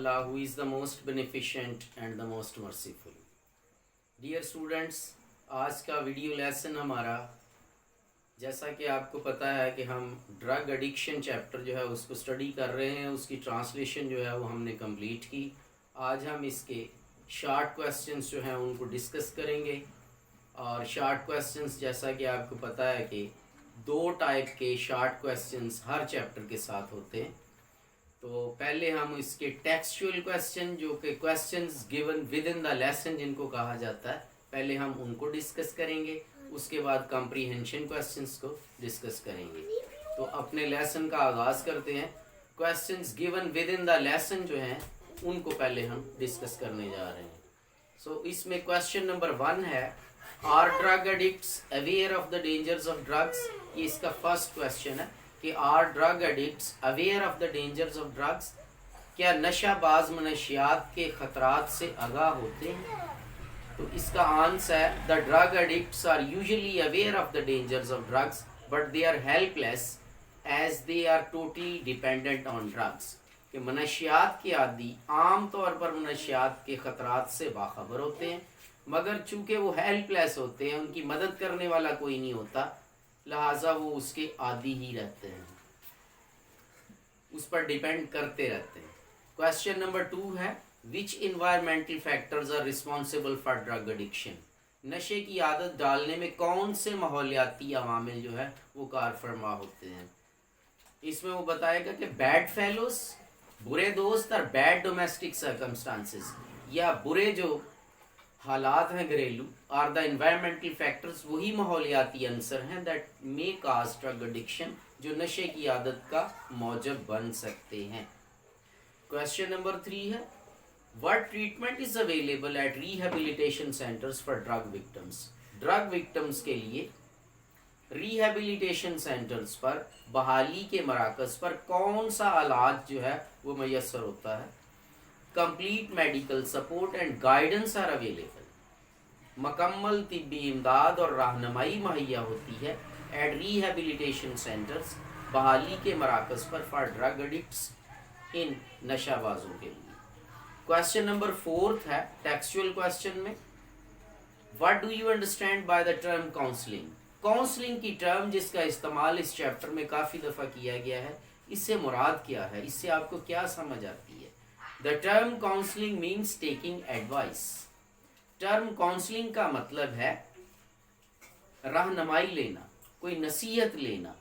Allah who is the most beneficent and the most merciful. Dear students, آج کا video lesson ہمارا جیسا کہ آپ کو پتہ ہے کہ ہم ڈرگ ایڈکشن چیپٹر جو ہے اس کو اسٹڈی کر رہے ہیں. اس کی ٹرانسلیشن جو ہے وہ ہم نے کمپلیٹ کی. آج ہم اس کے شارٹ کویسچنس جو ہیں ان کو ڈسکس کریں گے. اور شارٹ کویسچنس جیسا کہ آپ کو پتہ ہے کہ 2 ٹائپ کے شارٹ کویسچنس ہر چیپٹر کے ساتھ ہوتے ہیں. تو پہلے ہم اس کے ٹیکسچول کویسچن جو کہ questions given with in the lesson جن کو کہا جاتا ہے, پہلے ہم ان کو ڈسکس کریں گے. اس کے بعد کمپریہنشن کویسچنز کو ڈسکس کریں گے. تو اپنے لیسن کا آغاز کرتے ہیں. Questions given with in the lesson جو ہیں ان کو پہلے ہم ڈسکس کرنے جا رہے ہیں. سو اس میں کویسچن نمبر 1 ہے, are drug addicts aware of the dangers of drugs. یہ اس کا فرسٹ کویسچن ہے کہ are drug addicts aware of the dangers of drugs. کیا نشہ باز منشیات کے خطرات سے آگاہ ہوتے ہیں؟ تو اس کا آنسر ہے the drug addicts are usually aware of the dangers of drugs but they are helpless as they are totally dependent on drugs. کہ منشیات کے عادی عام طور پر منشیات کے خطرات سے باخبر ہوتے ہیں, مگر چونکہ وہ ہیلپ لیس ہوتے ہیں, ان کی مدد کرنے والا کوئی نہیں ہوتا, لہٰذا وہ اس کے عادی ہی رہتے ہیں, اس پر ڈیپینڈ کرتے رہتے ہیں. کویسچن نمبر 2 ہے, which environmental factors are responsible for drug addiction. نشے کی عادت ڈالنے میں کون سے ماحولیاتی عوامل جو ہے وہ کار فرما ہوتے ہیں؟ اس میں وہ بتائے گا کہ بیڈ فیلوز, برے دوست, اور بیڈ ڈومیسٹک سرکمسٹانسز, یا برے جو حالات ہیں گھریلو, آر دا انوائرمنٹل فیکٹرز, وہی ماحولیاتی عنصر ہیں that may cause drug addiction, جو نشے کی عادت کا موجب بن سکتے ہیں. کویسچن نمبر 3 ہے, what treatment is available at rehabilitation centers for drug victims. Drug victims کے لیے ریہیبلیٹیشن سینٹرز پر, بحالی کے مراکز پر کون سا علاج جو ہے وہ میسر ہوتا ہے؟ Complete medical support and guidance are available. مکمل طبی امداد اور رہنمائی مہیا ہوتی ہے ایٹ ریہیبلیٹیشن سینٹرز, بحالی کے مراکز پر, فار ڈرگ ایڈکٹس, ان نشہ بازوں کے لیے. کویسچن نمبر 4 ہے ٹیکسچول کویسچن میں, what do you understand by the term counselling. Counselling کی ٹرم جس کا استعمال اس چیپٹر میں کافی دفعہ کیا گیا ہے, اس سے مراد کیا ہے, اس سے آپ کو کیا سمجھ آتی ہے؟ The term counselling means taking advice. Term counselling کا مطلب ہے رہنمائی لینا, کوئی نصیحت لینا.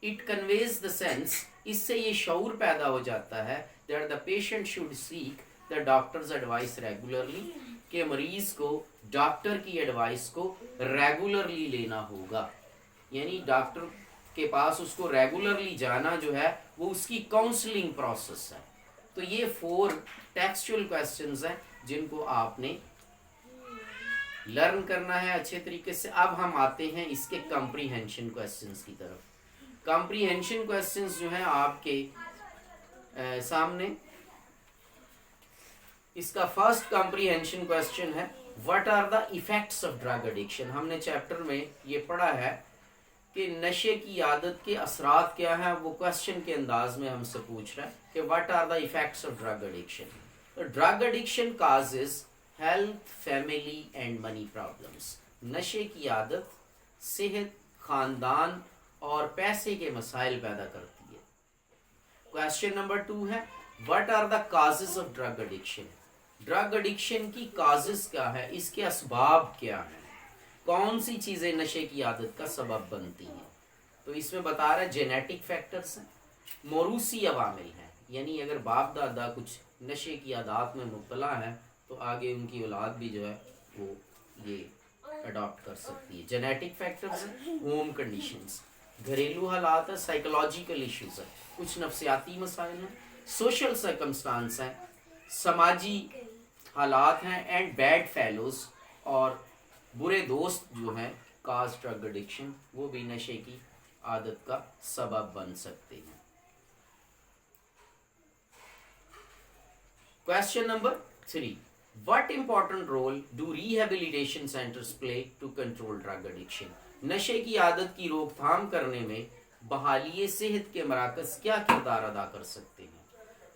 اٹ کنویز دا سینس, اس سے یہ شعور پیدا ہو جاتا ہے that the patient should seek the doctor's advice regularly, کہ مریض کو ڈاکٹر کی ایڈوائس کو ریگولرلی لینا ہوگا. یعنی ڈاکٹر کے پاس اس کو ریگولرلی جانا جو ہے وہ اس کی کاؤنسلنگ پروسیس ہے. تو یہ 4 ٹیکسچول کویسچنز ہیں جن کو آپ نے لرن کرنا ہے اچھے طریقے سے. اب ہم آتے ہیں اس کے کمپریہنشن کویسچنز کی طرف. کمپریہنشن کویسچنز جو ہیں آپ کے سامنے, اس کا فرسٹ کمپریہنشن کویسچن ہے, what are the effects of drug addiction. ہم نے چیپٹر میں یہ پڑھا ہے کہ نشے کی عادت کے اثرات کیا ہیں. وہ کویسچن کے انداز میں ہم سے پوچھ رہا ہے کہ what are the effects of drug addiction. تو drug addiction causes health, family and money problems. نشے کی عادت صحت, خاندان اور پیسے کے مسائل پیدا کرتی ہے. کویسچن نمبر 2 ہے, what are the causes of drug addiction. Drug addiction کی کازز کیا ہے, اس کے اسباب کیا ہیں, کون سی چیزیں نشے کی عادت کا سبب بنتی ہیں؟ تو اس میں بتا رہا ہے جینیٹک فیکٹرز ہیں, موروثی عوامل ہیں, یعنی اگر باپ دادا کچھ نشے کی عادات میں مبتلا ہیں تو آگے ان کی اولاد بھی جو ہے وہ یہ اڈاپٹ کر سکتی ہے. جینیٹک فیکٹرز ہیں, ہوم کنڈیشنز, گھریلو حالات ہیں, سائیکولوجیکل ایشوز ہیں, کچھ نفسیاتی مسائل ہیں, سوشل سرکمسٹانس ہیں, سماجی حالات ہیں, اینڈ بیڈ فیلوز, اور برے دوست جو ہیں کاز ڈرگ ایڈکشن, وہ بھی نشے کی عادت کا سبب بن سکتے ہیں. Question number 3, what important role do rehabilitation centers play to control drug addiction. نشے کی عادت کی روک تھام کرنے میں بحالی صحت کے مراکز کیا کردار ادا کر سکتے ہیں؟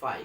5,